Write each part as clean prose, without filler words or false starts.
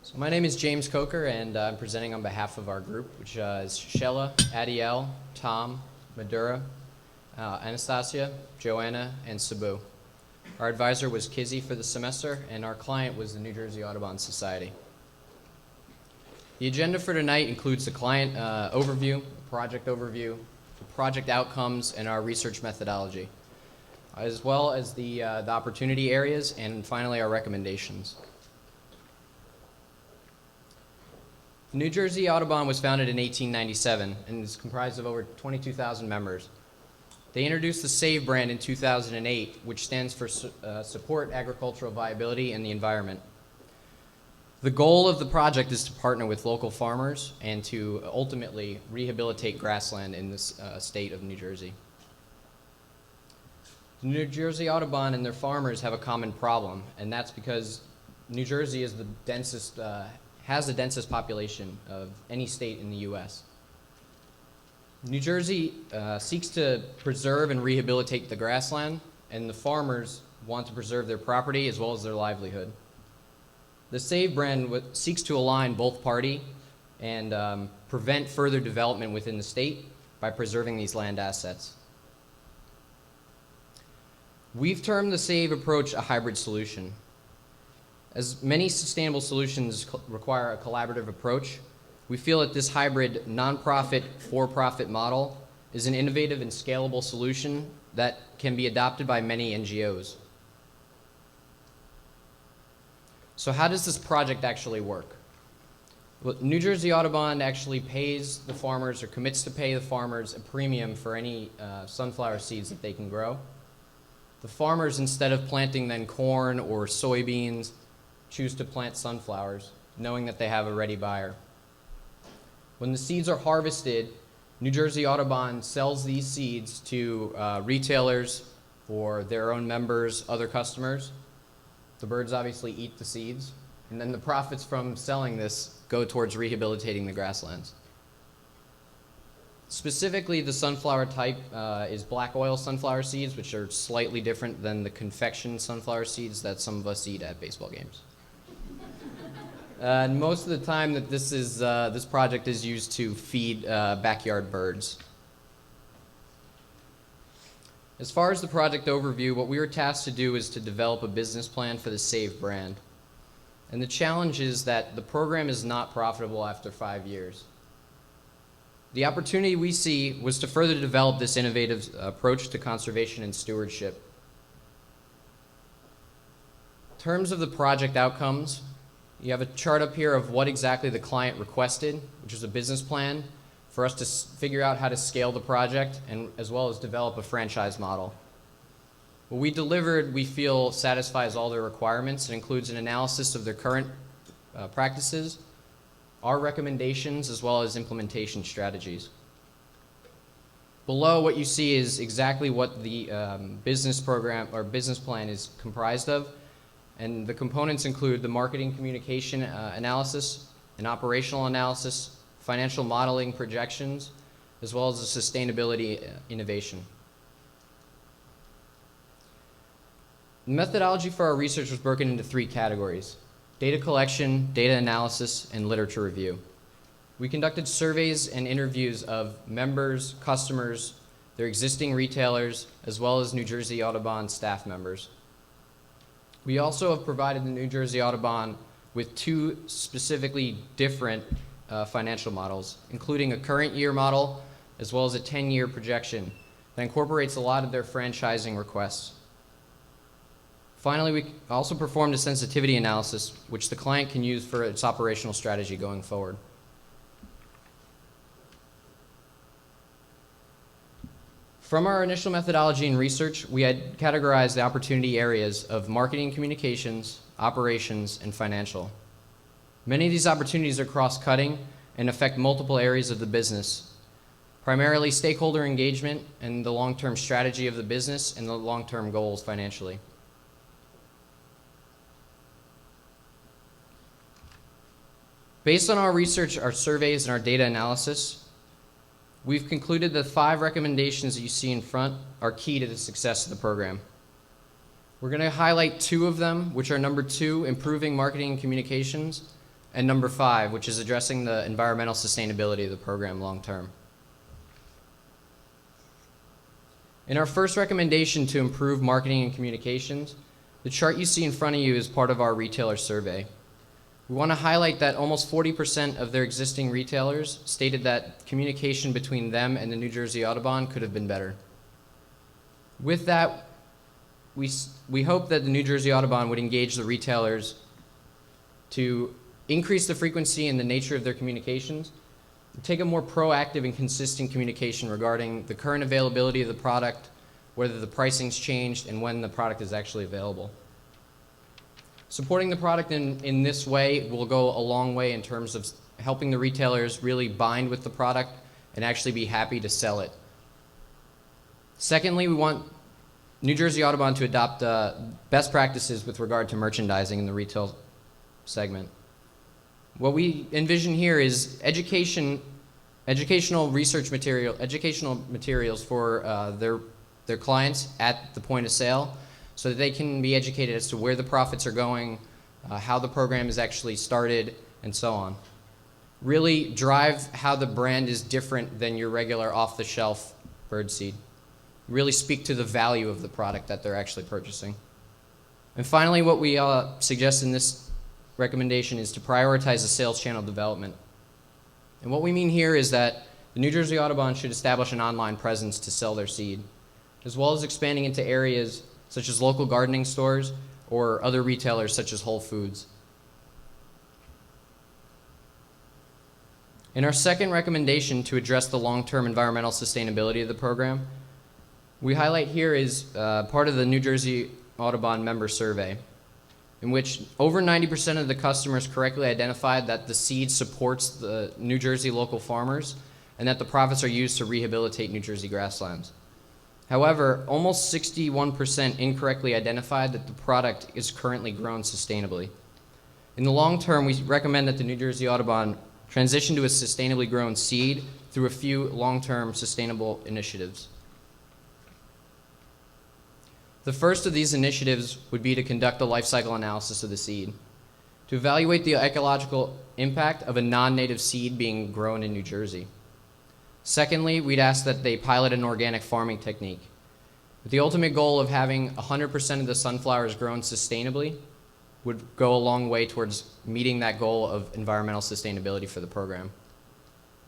So my name is James Coker, and I'm presenting on behalf of our group, which is Shella, Adiel, Tom, Madura, Anastasia, Joanna, and Sabu. Our advisor was Kizzy for the semester, and our client was the New Jersey Audubon Society. The agenda for tonight includes the client overview, project overview, the project outcomes, and our research methodology, as well as the opportunity areas, and finally our recommendations. The New Jersey Audubon was founded in 1897 and is comprised of over 22,000 members. They introduced the S.A.V.E. brand in 2008, which stands for Support Agricultural Viability and the Environment. The goal of the project is to partner with local farmers and to ultimately rehabilitate grassland in this state of New Jersey. The New Jersey Audubon and their farmers have a common problem, and that's because New Jersey is the densest, has the densest population of any state in the U.S. New Jersey seeks to preserve and rehabilitate the grassland, and the farmers want to preserve their property as well as their livelihood. The S.A.V.E. brand seeks to align both parties and prevent further development within the state by preserving these land assets. We've termed the S.A.V.E. approach a hybrid solution. As many sustainable solutions require a collaborative approach, we feel that this hybrid nonprofit, for-profit model is an innovative and scalable solution that can be adopted by many NGOs. So how does this project actually work? Well, New Jersey Audubon actually pays the farmers, or commits to pay the farmers, a premium for any sunflower seeds that they can grow. The farmers, instead of planting then corn or soybeans, choose to plant sunflowers, knowing that they have a ready buyer. When the seeds are harvested, New Jersey Audubon sells these seeds to retailers or their own members, other customers. The birds obviously eat the seeds, and then the profits from selling this go towards rehabilitating the grasslands. Specifically, the sunflower type is black oil sunflower seeds, which are slightly different than the confection sunflower seeds that some of us eat at baseball games. And most of the time that this project is used to feed backyard birds. As far as the project overview, what we were tasked to do is to develop a business plan for the S.A.V.E. brand. And the challenge is that the program is not profitable after 5 years. The opportunity we see was to further develop this innovative approach to conservation and stewardship. In terms of the project outcomes, you have a chart up here of what exactly the client requested, which is a business plan for us to figure out how to scale the project and as well as develop a franchise model. What we delivered, we feel, satisfies all their requirements. It includes an analysis of their current practices, our recommendations, as well as implementation strategies. Below, what you see is exactly what the business program or business plan is comprised of. And the components include the marketing communication analysis, an operational analysis, financial modeling projections, as well as the sustainability innovation. The methodology for our research was broken into 3 categories: data collection, data analysis, and literature review. We conducted surveys and interviews of members, customers, their existing retailers, as well as New Jersey Audubon staff members. We also have provided the New Jersey Audubon with 2 specifically different financial models, including a current year model as well as a 10-year projection that incorporates a lot of their franchising requests. Finally, we also performed a sensitivity analysis, which the client can use for its operational strategy going forward. From our initial methodology and research, we had categorized the opportunity areas of marketing communications, operations, and financial. Many of these opportunities are cross-cutting and affect multiple areas of the business, primarily stakeholder engagement and the long-term strategy of the business and the long-term goals financially. Based on our research, our surveys, and our data analysis, we've concluded that 5 recommendations that you see in front are key to the success of the program. We're going to highlight 2 of them, which are number 2, improving marketing and communications, and number 5, which is addressing the environmental sustainability of the program long term. In our first recommendation to improve marketing and communications, the chart you see in front of you is part of our retailer survey. We want to highlight that almost 40% of their existing retailers stated that communication between them and the New Jersey Audubon could have been better. With that, we hope that the New Jersey Audubon would engage the retailers to increase the frequency and the nature of their communications, take a more proactive and consistent communication regarding the current availability of the product, whether the pricing's changed, and when the product is actually available. Supporting the product in this way will go a long way in terms of helping the retailers really bind with the product and actually be happy to sell it. Secondly, we want New Jersey Audubon to adopt best practices with regard to merchandising in the retail segment. What we envision here is educational materials for their clients at the point of sale, so that they can be educated as to where the profits are going, how the program is actually started, and so on. Really drive how the brand is different than your regular off-the-shelf birdseed. Really speak to the value of the product that they're actually purchasing. And finally, what we suggest in this recommendation is to prioritize the sales channel development. And what we mean here is that the New Jersey Audubon should establish an online presence to sell their seed, as well as expanding into areas such as local gardening stores or other retailers such as Whole Foods. In our second recommendation to address the long-term environmental sustainability of the program, we highlight here is part of the New Jersey Audubon member survey, in which over 90% of the customers correctly identified that the seed supports the New Jersey local farmers and that the profits are used to rehabilitate New Jersey grasslands. However, almost 61% incorrectly identified that the product is currently grown sustainably. In the long term, we recommend that the New Jersey Audubon transition to a sustainably grown seed through a few long-term sustainable initiatives. The first of these initiatives would be to conduct a life cycle analysis of the seed, to evaluate the ecological impact of a non-native seed being grown in New Jersey. Secondly, we'd ask that they pilot an organic farming technique, with the ultimate goal of having 100% of the sunflowers grown sustainably would go a long way towards meeting that goal of environmental sustainability for the program.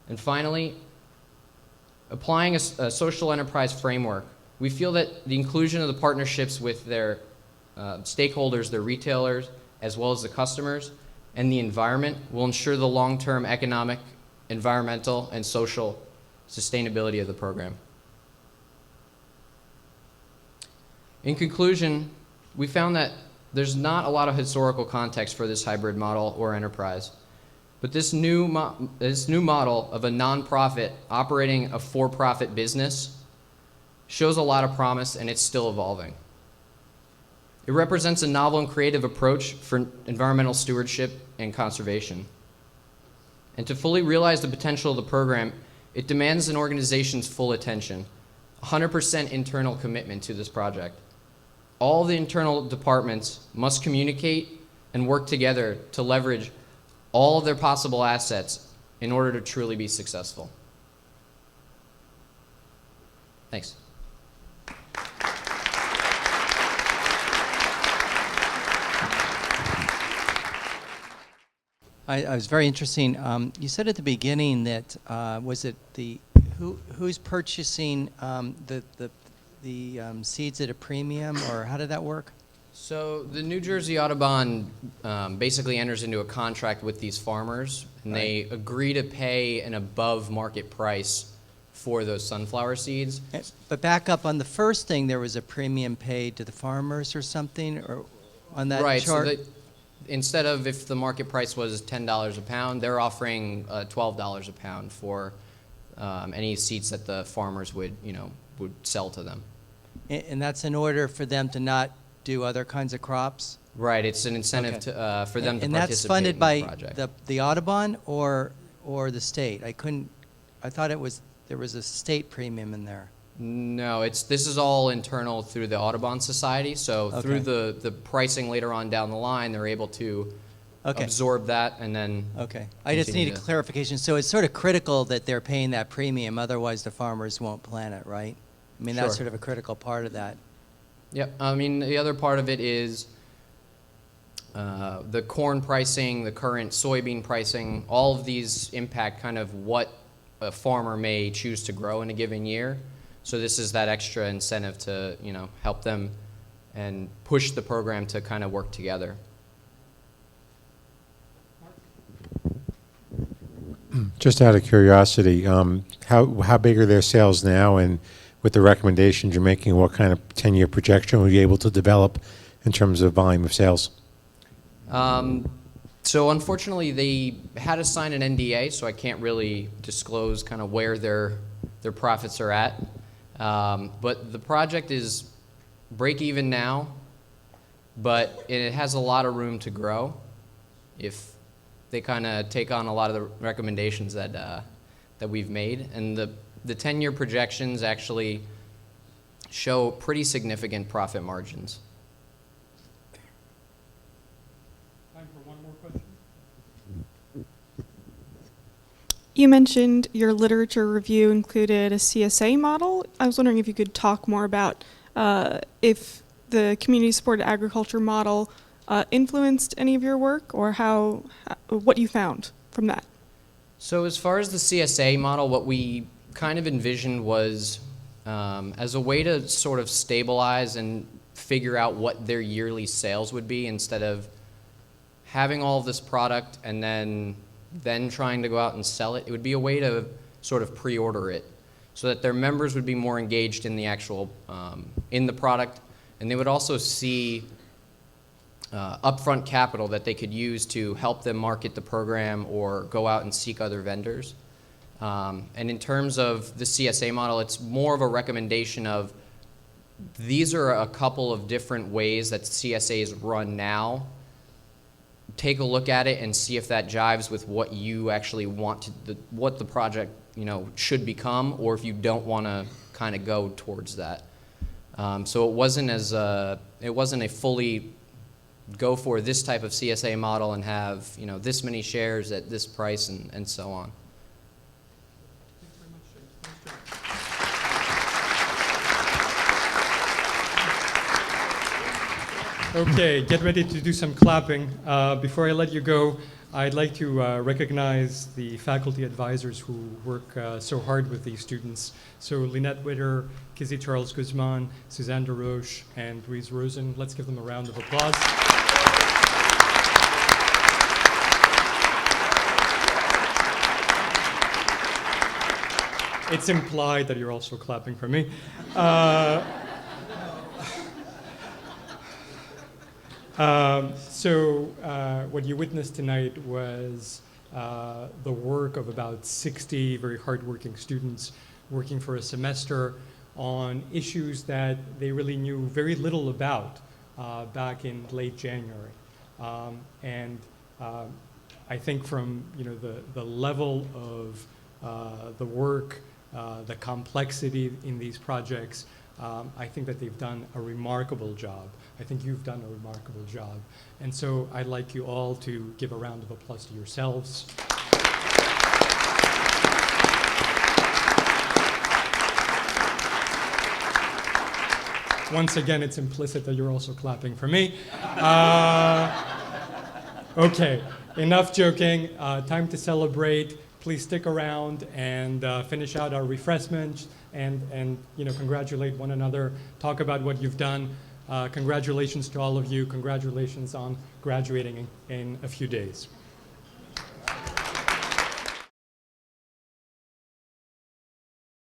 And finally, applying a social enterprise framework. We feel that the inclusion of the partnerships with their stakeholders, their retailers, as well as the customers and the environment will ensure the long-term economic, environmental, and social sustainability of the program. In conclusion, we found that there's not a lot of historical context for this hybrid model or enterprise, but this new model of a nonprofit operating a for-profit business shows a lot of promise, and it's still evolving. It represents a novel and creative approach for environmental stewardship and conservation. And to fully realize the potential of the program, it demands an organization's full attention, 100% internal commitment to this project. All the internal departments must communicate and work together to leverage all of their possible assets in order to truly be successful. Thanks. I was very interesting. You said at the beginning that was it who's purchasing the seeds at a premium, or how did that work? So the New Jersey Audubon basically enters into a contract with these farmers, and they agree to pay an above market price for those sunflower seeds. But back up on the first thing, there was a premium paid to the farmers or something, or on that chart? So instead of if the market price was $10 a pound, they're offering $12 a pound for any seeds that the farmers would sell to them. And that's in order for them to not do other kinds of crops? Right, it's an incentive for them to participate in the project. And that's funded by the Audubon or the state? I thought there was a state premium in there. No, this is all internal through the Audubon Society. So through the pricing later on down the line, they're able to Okay. absorb that and then. Okay. I just continue need a to- clarification. So it's sort of critical that they're paying that premium, otherwise the farmers won't plant it, right? I mean, that's Sure. sort of a critical part of that. Yep. I mean, the other part of it is the corn pricing, the current soybean pricing. All of these impact kind of what a farmer may choose to grow in a given year. So this is that extra incentive to, help them and push the program to kind of work together. Just out of curiosity, how big are their sales now, and with the recommendations you're making, what kind of 10-year projection will you be able to develop in terms of volume of sales? So unfortunately, they had to sign an NDA, so I can't really disclose kind of where their profits are at. But the project is break even now, but it has a lot of room to grow if they kind of take on a lot of the recommendations that we've made. And the 10-year projections actually show pretty significant profit margins. Time for one more question. You mentioned your literature review included a CSA model. I was wondering if you could talk more about if the community-supported agriculture model influenced any of your work, or what you found from that. So as far as the CSA model, what we kind of envisioned was as a way to sort of stabilize and figure out what their yearly sales would be, instead of having all of this product and then trying to go out and sell it. It would be a way to sort of pre-order it so that their members would be more engaged in the actual, in the product, and they would also see upfront capital that they could use to help them market the program or go out and seek other vendors. And in terms of the CSA model, it's more of a recommendation of these are a couple of different ways that CSAs run now. Take a look at it and see if that jives with what you actually want to, what the project should become, or if you don't want to kind of go towards that. So it wasn't a fully go for this type of CSA model and have this many shares at this price and so on. Okay, get ready to do some clapping. Before I let you go, I'd like to recognize the faculty advisors who work so hard with these students. So Lynette Witter, Kizzy Charles-Guzman, Suzanne DeRoche, and Louise Rosen. Let's give them a round of applause. It's implied that you're also clapping for me. What you witnessed tonight was the work of about 60 very hardworking students working for a semester on issues that they really knew very little about back in late January. I think from the level of the work, the complexity in these projects, I think that they've done a remarkable job. I think you've done a remarkable job. And so I'd like you all to give a round of applause to yourselves. Once again, it's implicit that you're also clapping for me. Okay, enough joking. Time to celebrate. Please stick around and finish out our refreshments and congratulate one another. Talk about what you've done. Congratulations to all of you. Congratulations on graduating in a few days.